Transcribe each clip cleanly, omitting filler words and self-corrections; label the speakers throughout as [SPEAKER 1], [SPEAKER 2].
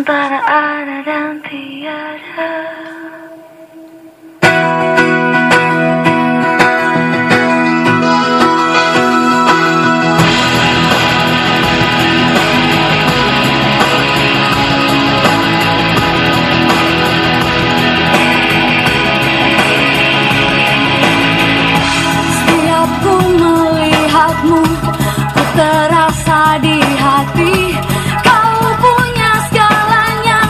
[SPEAKER 1] antara ada dan tiada.
[SPEAKER 2] Setiap ku melihatmu, ku terasa di hati. Kau punya segalanya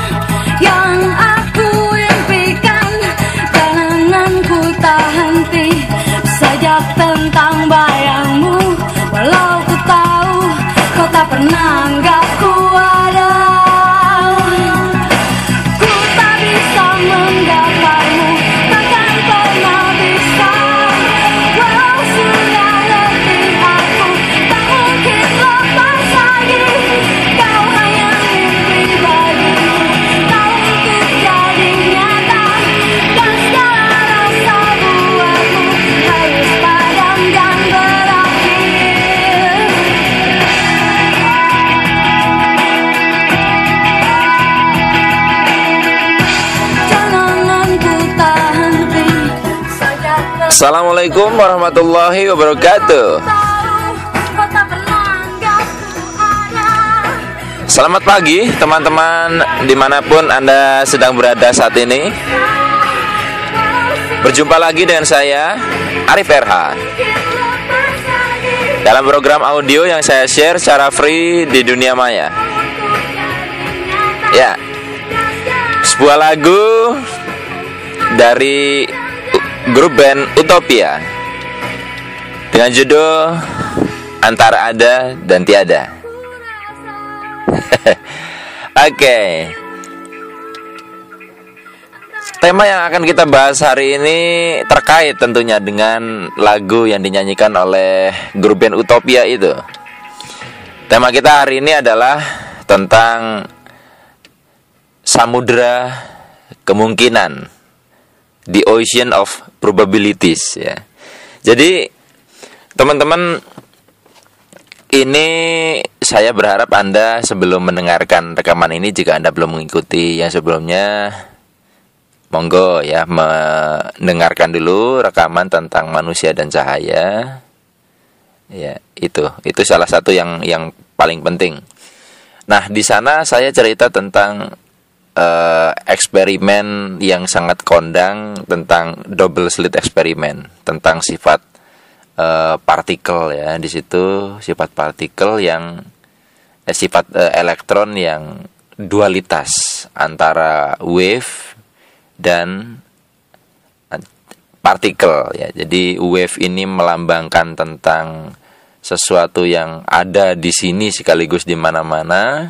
[SPEAKER 2] yang aku impikan. Kenanganku tak henti saja tentang bayangmu. Walau ku tahu kau tak pernah anggap ku ada. Ku tak bisa menggapaimu, takkan pernah bisa. Walau sudah letih aku, tak mungkin lepas lagi. Kau hanya mimpi bagiku, tak untuk jadi nyata. Dan segala rasa buatmu harus padam dan berakhir. Kenanganku tak henti saja tentang
[SPEAKER 3] Assalamualaikum warahmatullahi wabarakatuh.
[SPEAKER 2] kau tak pernah anggap ku ada.
[SPEAKER 3] Selamat pagi teman-teman dimanapun Anda sedang berada saat ini. Berjumpa lagi dengan saya Arif RH dalam program audio yang saya share secara free di dunia maya. Ya, sebuah lagu dari grup band Utopia dengan judul Antara Ada dan Tiada. Oke. Tema yang akan kita bahas hari ini terkait tentunya dengan lagu yang dinyanyikan oleh grup band Utopia itu. Tema kita hari ini adalah tentang samudera kemungkinan, the ocean of probabilities ya. Jadi teman-teman, ini saya berharap Anda sebelum mendengarkan rekaman ini, jika Anda belum mengikuti yang sebelumnya, monggo ya mendengarkan dulu rekaman tentang manusia dan cahaya. Ya, itu salah satu yang paling penting. Nah, di sana saya cerita tentang eksperimen yang sangat kondang tentang double slit eksperimen, tentang sifat partikel ya. Di situ sifat partikel yang sifat elektron yang dualitas antara wave dan partikel ya. Jadi wave ini melambangkan tentang sesuatu yang ada di sini sekaligus di mana-mana,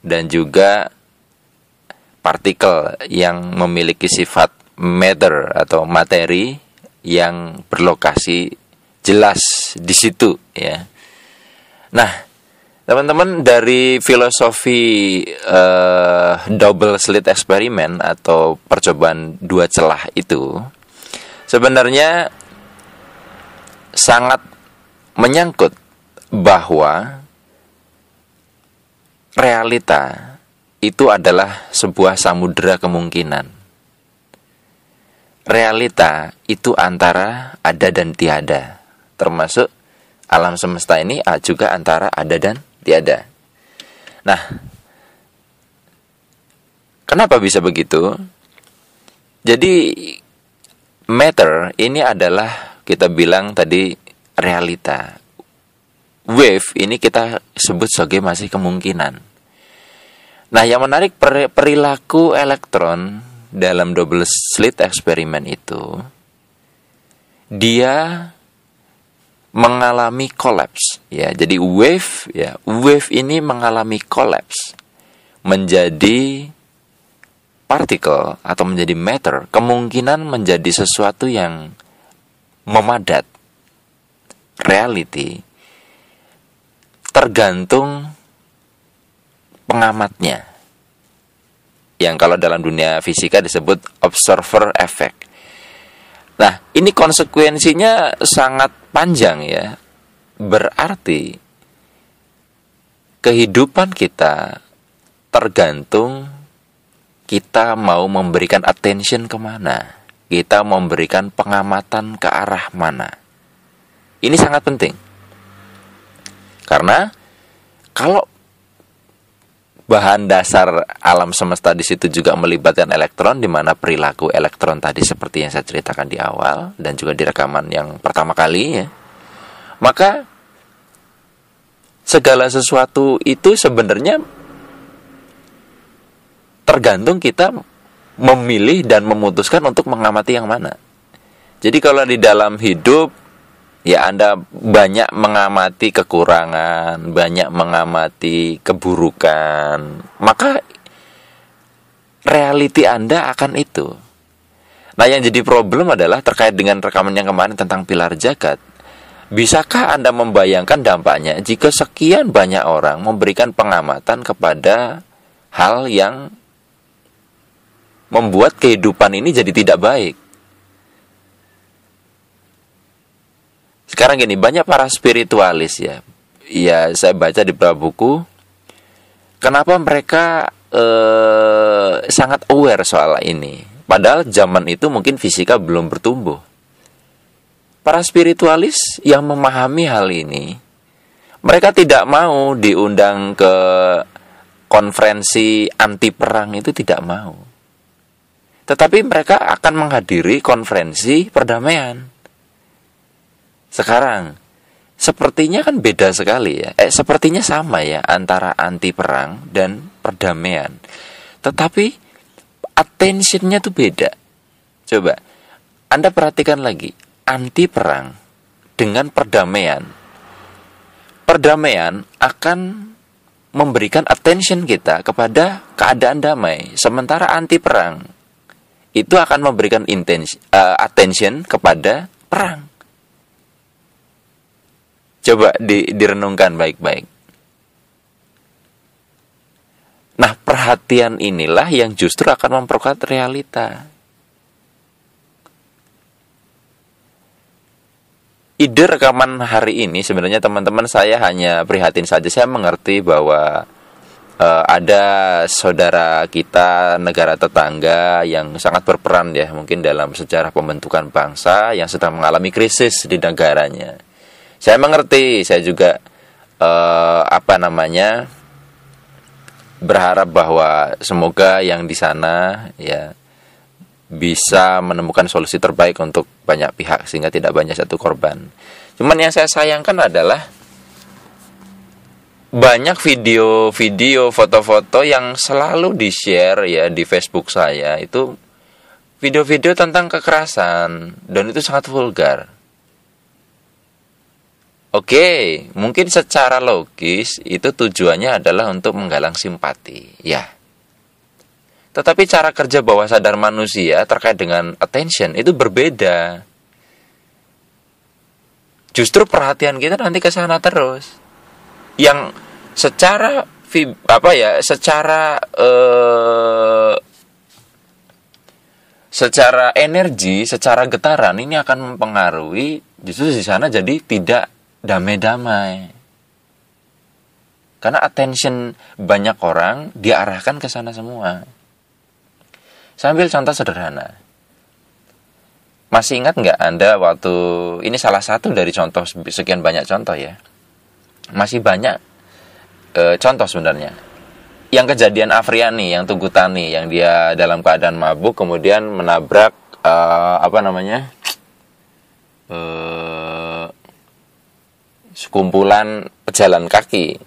[SPEAKER 3] dan juga partikel yang memiliki sifat matter atau materi yang berlokasi jelas di situ ya. Nah, teman-teman, dari filosofi double slit eksperimen atau percobaan dua celah itu sebenarnya sangat menyangkut bahwa realita itu adalah sebuah samudera kemungkinan. Realita itu antara ada dan tiada, termasuk alam semesta ini juga antara ada dan tiada. Nah, kenapa bisa begitu? Jadi matter ini adalah, kita bilang tadi, realita. Wave ini kita sebut sebagai masih kemungkinan. Nah, yang menarik, perilaku elektron dalam double slit eksperimen itu, dia mengalami kolaps ya. Jadi wave ini mengalami kolaps menjadi partikel atau menjadi matter, kemungkinan menjadi sesuatu yang memadat. Reality tergantung pengamatnya, yang kalau dalam dunia fisika disebut observer effect. Nah, ini konsekuensinya sangat panjang ya. Berarti kehidupan kita tergantung kita mau memberikan attention kemana, kita memberikan pengamatan ke arah mana. Ini sangat penting. Karena kalau bahan dasar alam semesta di situ juga melibatkan elektron, di mana perilaku elektron tadi seperti yang saya ceritakan di awal dan juga di rekaman yang pertama kali ya, maka segala sesuatu itu sebenarnya tergantung kita memilih dan memutuskan untuk mengamati yang mana. Jadi kalau di dalam hidup ya Anda banyak mengamati kekurangan, banyak mengamati keburukan, maka realiti Anda akan itu. Nah, yang jadi problem adalah terkait dengan rekaman yang kemarin tentang pilar jagat. Bisakah Anda membayangkan dampaknya jika sekian banyak orang memberikan pengamatan kepada hal yang membuat kehidupan ini jadi tidak baik? Sekarang gini, banyak para spiritualis ya. Ya, saya baca di beberapa buku. Kenapa mereka sangat aware soal ini? Padahal zaman itu mungkin fisika belum bertumbuh. Para spiritualis yang memahami hal ini, mereka tidak mau diundang ke konferensi anti perang, itu tidak mau. Tetapi mereka akan menghadiri konferensi perdamaian. Sekarang, sepertinya kan beda sekali ya. Sepertinya sama ya antara anti perang dan perdamaian. Tetapi attention-nya tuh beda. Coba, Anda perhatikan lagi. Anti perang dengan perdamaian. Perdamaian akan memberikan attention kita kepada keadaan damai. Sementara anti perang itu akan memberikan attention kepada perang. Coba direnungkan baik-baik. Nah, perhatian inilah yang justru akan memperkuat realita. Ide rekaman hari ini sebenarnya teman-teman, saya hanya prihatin saja. Saya mengerti bahwa ada saudara kita, negara tetangga yang sangat berperan ya, mungkin dalam sejarah pembentukan bangsa yang sedang mengalami krisis di negaranya. Saya mengerti, saya juga berharap bahwa semoga yang di sana ya bisa menemukan solusi terbaik untuk banyak pihak sehingga tidak banyak satu korban. Cuman yang saya sayangkan adalah banyak video-video, foto-foto yang selalu di-share ya di Facebook saya, itu video-video tentang kekerasan dan itu sangat vulgar. Oke, mungkin secara logis itu tujuannya adalah untuk menggalang simpati, ya. Tetapi cara kerja bawah sadar manusia terkait dengan attention itu berbeda. Justru perhatian kita nanti ke sana terus. Yang secara secara energi, secara getaran ini akan mempengaruhi justru di sana jadi tidak damai-damai. Karena attention banyak orang diarahkan ke sana semua. Saya ambil contoh sederhana. Masih ingat nggak Anda waktu, ini salah satu dari contoh, sekian banyak contoh ya. Masih banyak contoh sebenarnya. Yang kejadian Afriani, yang Tugu Tani, yang dia dalam keadaan mabuk kemudian menabrak sekumpulan pejalan kaki.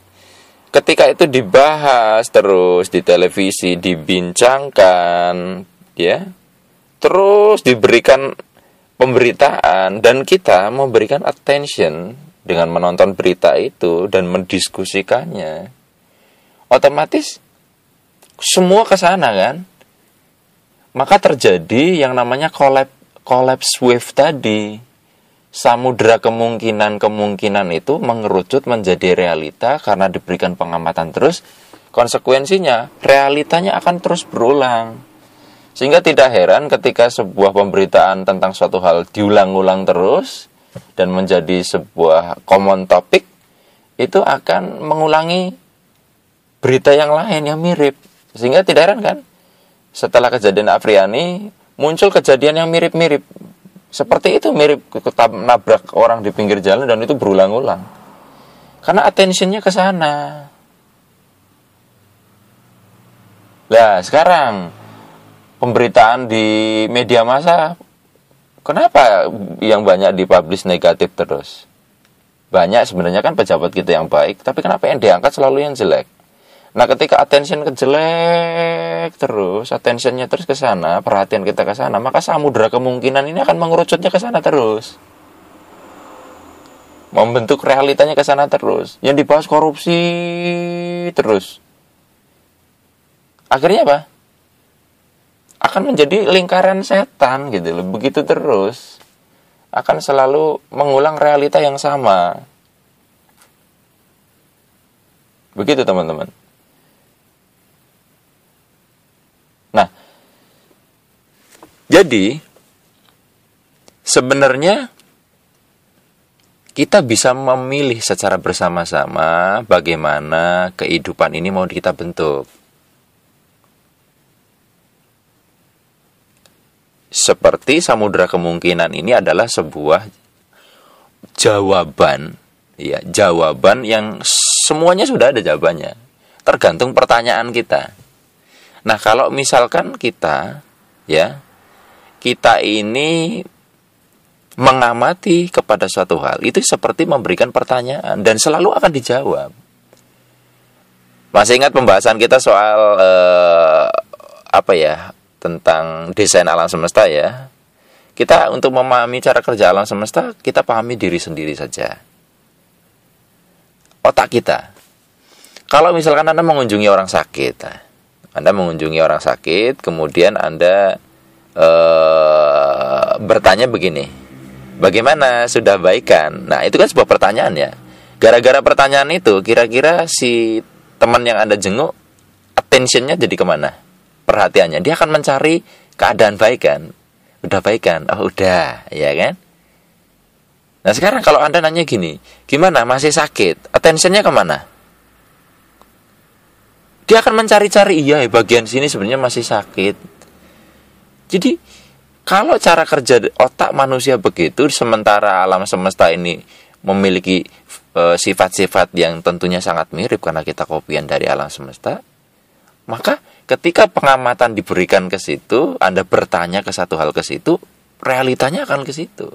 [SPEAKER 3] Ketika itu dibahas terus di televisi, dibincangkan, ya, terus diberikan pemberitaan dan kita memberikan attention dengan menonton berita itu dan mendiskusikannya. Otomatis semua ke sana kan? Maka terjadi yang namanya collapse wave tadi. Samudra kemungkinan itu mengerucut menjadi realita karena diberikan pengamatan terus. Konsekuensinya realitanya akan terus berulang. Sehingga tidak heran ketika sebuah pemberitaan tentang suatu hal diulang-ulang terus dan menjadi sebuah common topic, itu akan mengulangi berita yang lain yang mirip. Sehingga tidak heran kan, setelah kejadian Afriani muncul kejadian yang mirip-mirip. Seperti itu, mirip nabrak orang di pinggir jalan, dan itu berulang-ulang. Karena attentionnya ke sana. Nah, sekarang pemberitaan di media massa, kenapa yang banyak dipublish negatif terus? Banyak sebenarnya kan pejabat kita yang baik, tapi kenapa yang diangkat selalu yang jelek? Nah, ketika attention ke jelek terus, attentionnya terus ke sana, perhatian kita ke sana, maka samudera kemungkinan ini akan mengerucutnya ke sana terus. Membentuk realitanya ke sana terus. Yang dibahas korupsi terus. Akhirnya apa? Akan menjadi lingkaran setan gitu loh. Begitu terus. Akan selalu mengulang realita yang sama. Begitu teman-teman. Nah, jadi sebenarnya kita bisa memilih secara bersama-sama bagaimana kehidupan ini mau kita bentuk. Seperti samudera kemungkinan ini adalah sebuah jawaban, ya, jawaban yang semuanya sudah ada jawabannya. Tergantung pertanyaan kita. Nah, kalau misalkan kita ini mengamati kepada suatu hal, itu seperti memberikan pertanyaan dan selalu akan dijawab. Masih ingat pembahasan kita soal tentang desain alam semesta ya? Kita untuk memahami cara kerja alam semesta, kita pahami diri sendiri saja. Otak kita. Kalau misalkan Anda mengunjungi orang sakit, kemudian Anda bertanya begini, bagaimana, sudah baikan? Nah, itu kan sebuah pertanyaan ya. Gara-gara pertanyaan itu, kira-kira si teman yang Anda jenguk, attentionnya jadi kemana? Perhatiannya, dia akan mencari keadaan baikan. Udah baikan? Oh udah, ya kan? Nah sekarang kalau Anda nanya gini, gimana, masih sakit? Attentionnya kemana? Dia akan mencari-cari, iya bagian sini sebenarnya masih sakit. Jadi kalau cara kerja otak manusia begitu, sementara alam semesta ini memiliki sifat-sifat yang tentunya sangat mirip karena kita kopian dari alam semesta, maka ketika pengamatan diberikan ke situ, Anda bertanya ke satu hal ke situ, realitanya akan ke situ.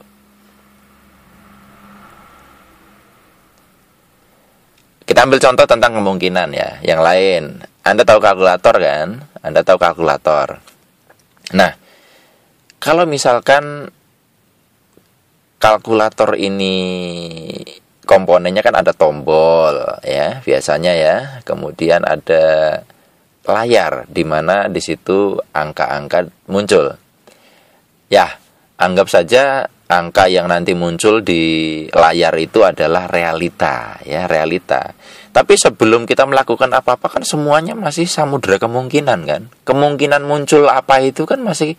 [SPEAKER 3] Kita ambil contoh tentang kemungkinan ya, yang lain. Anda tahu kalkulator kan? Anda tahu kalkulator. Nah, kalau misalkan kalkulator ini komponennya kan ada tombol ya, biasanya ya. Kemudian ada layar di mana di situ angka-angka muncul. Ya, anggap saja angka yang nanti muncul di layar itu adalah realita, ya, realita. Tapi sebelum kita melakukan apa-apa kan semuanya masih samudera kemungkinan kan. Kemungkinan muncul apa itu kan masih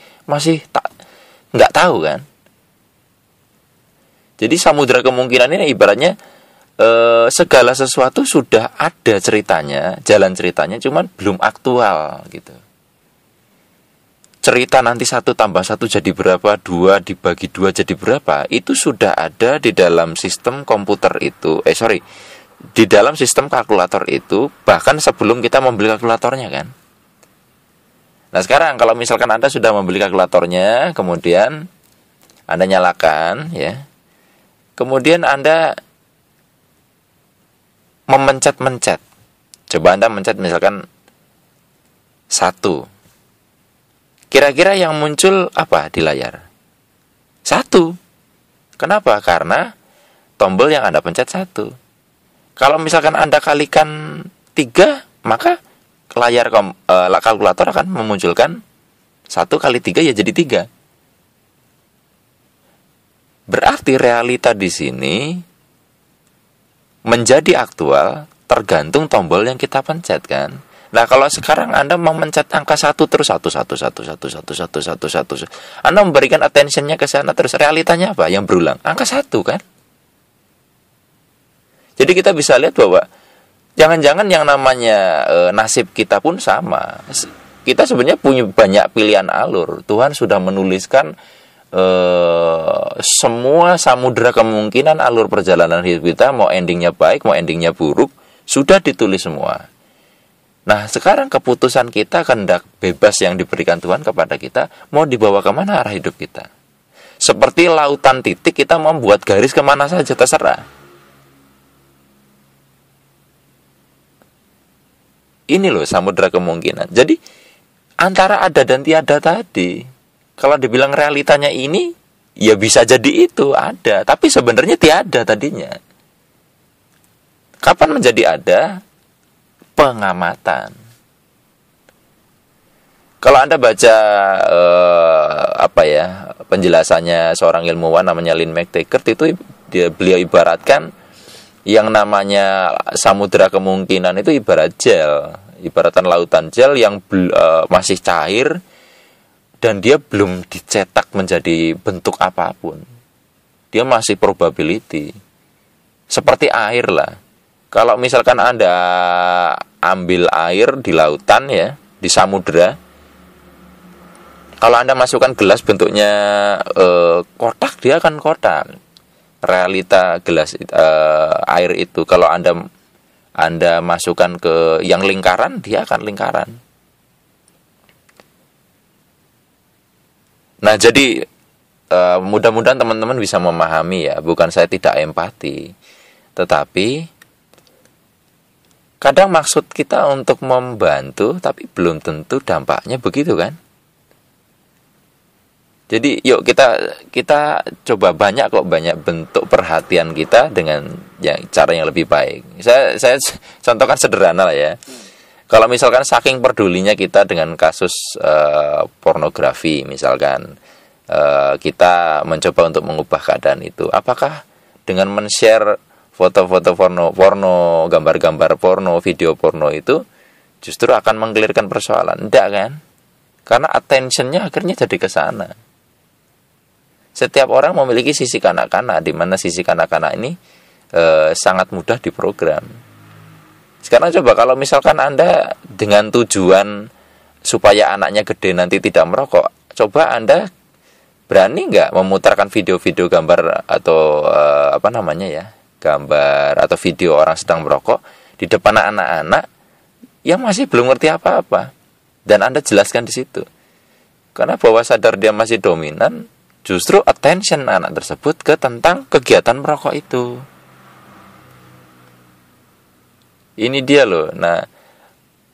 [SPEAKER 3] nggak tahu kan. Jadi samudera kemungkinan ini ibaratnya segala sesuatu sudah ada ceritanya, jalan ceritanya, cuman belum aktual gitu. Cerita nanti 1 tambah 1 jadi berapa, 2 dibagi 2 jadi berapa, itu sudah ada di dalam sistem komputer itu, di dalam sistem kalkulator itu, bahkan sebelum kita membeli kalkulatornya kan. Nah sekarang kalau misalkan Anda sudah membeli kalkulatornya, kemudian Anda nyalakan ya, kemudian Anda memencet-mencet, coba Anda mencet misalkan 1, kira-kira yang muncul apa di layar? 1. Kenapa? Karena tombol yang Anda pencet 1. Kalau misalkan Anda kalikan 3, maka layar kalkulator akan memunculkan 1 kali 3 ya jadi 3. Berarti realita di sini menjadi aktual tergantung tombol yang kita pencet kan. Nah kalau sekarang Anda memencet angka 1 terus 1, Anda memberikan attentionnya ke sana terus, realitanya apa? Yang berulang angka 1 kan. Jadi kita bisa lihat bahwa Jangan-jangan yang namanya nasib kita pun sama. Kita sebenarnya punya banyak pilihan alur. Tuhan sudah menuliskan semua samudera kemungkinan alur perjalanan hidup kita, mau endingnya baik, mau endingnya buruk, sudah ditulis semua. Nah, sekarang keputusan kita, kehendak bebas yang diberikan Tuhan kepada kita, mau dibawa kemana arah hidup kita. Seperti lautan titik, kita mau buat garis kemana saja, terserah. Ini loh samudera kemungkinan. Jadi antara ada dan tiada tadi, kalau dibilang realitanya ini, ya bisa jadi itu ada, tapi sebenarnya tiada tadinya. Kapan menjadi ada? Pengamatan. Kalau Anda baca penjelasannya seorang ilmuwan namanya Lynn McTaggart, itu beliau ibaratkan yang namanya samudera kemungkinan itu ibarat gel, ibaratkan lautan gel yang masih cair dan dia belum dicetak menjadi bentuk apapun. Dia masih probability. Seperti air lah. Kalau misalkan Anda ambil air di lautan ya, di samudera, kalau Anda masukkan gelas bentuknya kotak, dia akan kotak. Realita gelas air itu, kalau Anda masukkan ke yang lingkaran, dia akan lingkaran. Nah, jadi mudah-mudahan teman-teman bisa memahami ya, bukan saya tidak empati, tetapi kadang maksud kita untuk membantu, tapi belum tentu dampaknya begitu kan? Jadi yuk kita coba banyak bentuk perhatian kita dengan cara yang lebih baik. Saya contohkan sederhana lah ya. Kalau misalkan saking pedulinya kita dengan kasus pornografi misalkan, kita mencoba untuk mengubah keadaan itu. Apakah dengan men-share foto-foto porno, gambar-gambar porno, video porno itu justru akan mengkelirkan persoalan? Tidak kan? Karena attention-nya akhirnya jadi ke sana. Setiap orang memiliki sisi kanak-kanak, di mana sisi kanak-kanak ini sangat mudah diprogram. Sekarang coba kalau misalkan Anda dengan tujuan supaya anaknya gede nanti tidak merokok, coba Anda berani nggak memutarkan video-video gambar atau gambar atau video orang sedang merokok di depan anak-anak yang masih belum ngerti apa-apa, dan Anda jelaskan di situ. Karena bawah sadar dia masih dominan, justru attention anak tersebut tentang kegiatan merokok itu. Ini dia loh. Nah,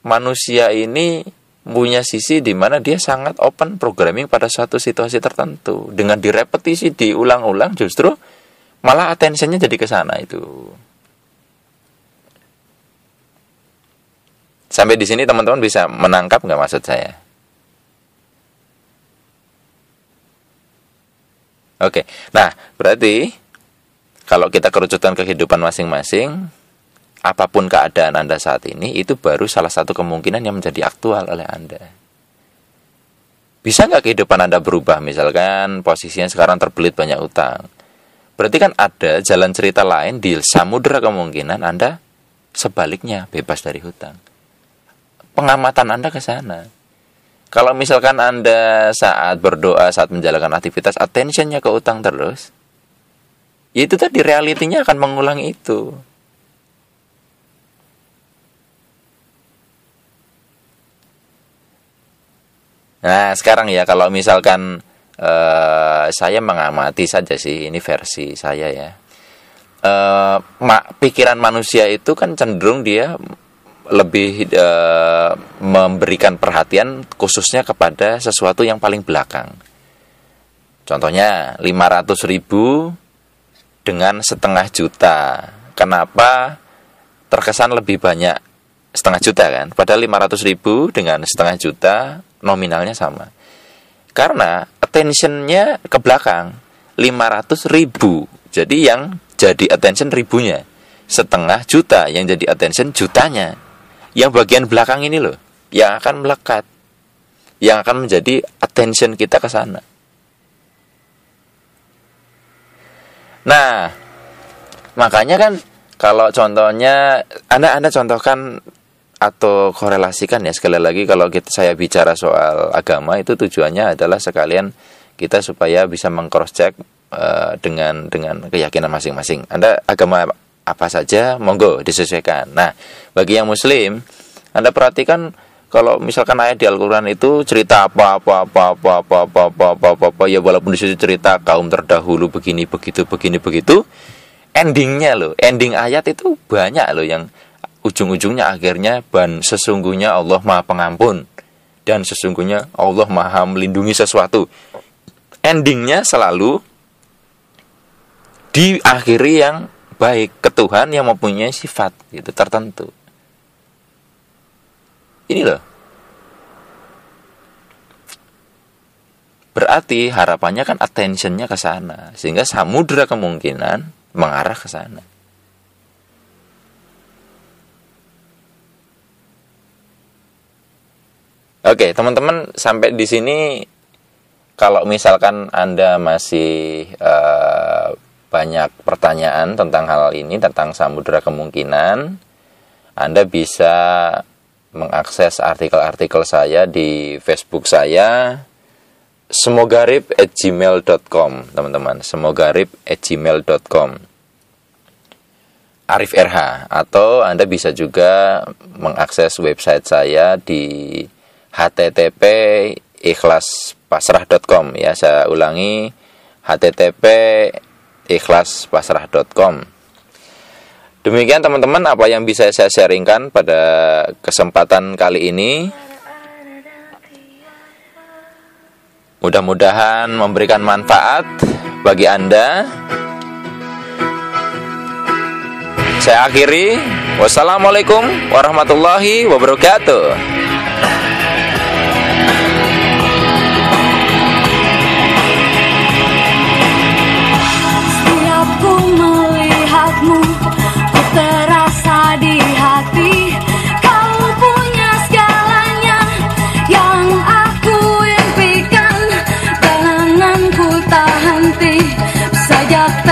[SPEAKER 3] manusia ini punya sisi di mana dia sangat open programming pada suatu situasi tertentu. Dengan direpetisi, diulang-ulang, justru malah attention-nya jadi ke sana itu. Sampai di sini teman-teman bisa menangkap nggak maksud saya? Oke, nah berarti kalau kita kerucutkan kehidupan masing-masing, apapun keadaan Anda saat ini, itu baru salah satu kemungkinan yang menjadi aktual oleh Anda. Bisa nggak kehidupan Anda berubah? Misalkan posisinya sekarang terbelit banyak utang. Berarti kan ada jalan cerita lain di samudera kemungkinan Anda sebaliknya bebas dari hutang. Pengamatan Anda ke sana. Kalau misalkan Anda saat berdoa, saat menjalankan aktivitas, attention-nya ke utang terus, ya itu tadi realitinya akan mengulang itu. Nah, sekarang ya kalau misalkan saya mengamati saja sih, ini versi saya ya. Pikiran manusia itu kan cenderung dia lebih memberikan perhatian khususnya kepada sesuatu yang paling belakang. Contohnya 500.000 dengan 500.000 juta. Kenapa terkesan lebih banyak 500.000 juta kan? Padahal 500.000 dengan 500.000 juta nominalnya sama. Karena attention-nya ke belakang 500.000. Jadi yang jadi attention ribunya, 500.000 juta yang jadi attention jutanya. Yang bagian belakang ini loh yang akan melekat, yang akan menjadi attention kita ke sana. Nah, makanya kan Kalau contohnya Anda contohkan atau korelasikan ya, sekali lagi kalau saya bicara soal agama itu tujuannya adalah sekalian kita supaya bisa meng-cross check dengan keyakinan masing-masing. Anda agama apa saja monggo disesuaikan. Nah, bagi yang muslim, Anda perhatikan kalau misalkan ayat di Al-Qur'an itu cerita apa ya, walaupun disitu cerita kaum terdahulu begini begitu, endingnya loh, ending ayat itu banyak loh yang ujung-ujungnya akhirnya sesungguhnya Allah Maha Pengampun dan sesungguhnya Allah Maha melindungi sesuatu. Endingnya selalu diakhiri yang baik ke Tuhan yang mempunyai sifat gitu tertentu. Ini loh. Berarti harapannya kan attentionnya ke sana, sehingga samudra kemungkinan mengarah ke sana. Oke, teman-teman, sampai di sini kalau misalkan Anda masih banyak pertanyaan tentang hal ini, tentang samudra kemungkinan, Anda bisa mengakses artikel-artikel saya di Facebook saya, semogarib@gmail.com, teman-teman, semogarib@gmail.com, Arif RH, atau Anda bisa juga mengakses website saya di http ikhlaspasrah.com ya, saya ulangi, http ikhlaspasrah.com. Demikian teman-teman apa yang bisa saya sharingkan pada kesempatan kali ini. Mudah-mudahan memberikan manfaat bagi Anda. Saya akhiri, wassalamualaikum warahmatullahi wabarakatuh.
[SPEAKER 2] Terasa di hati, kau punya segalanya yang aku impikan. Tanganku tak henti, sajak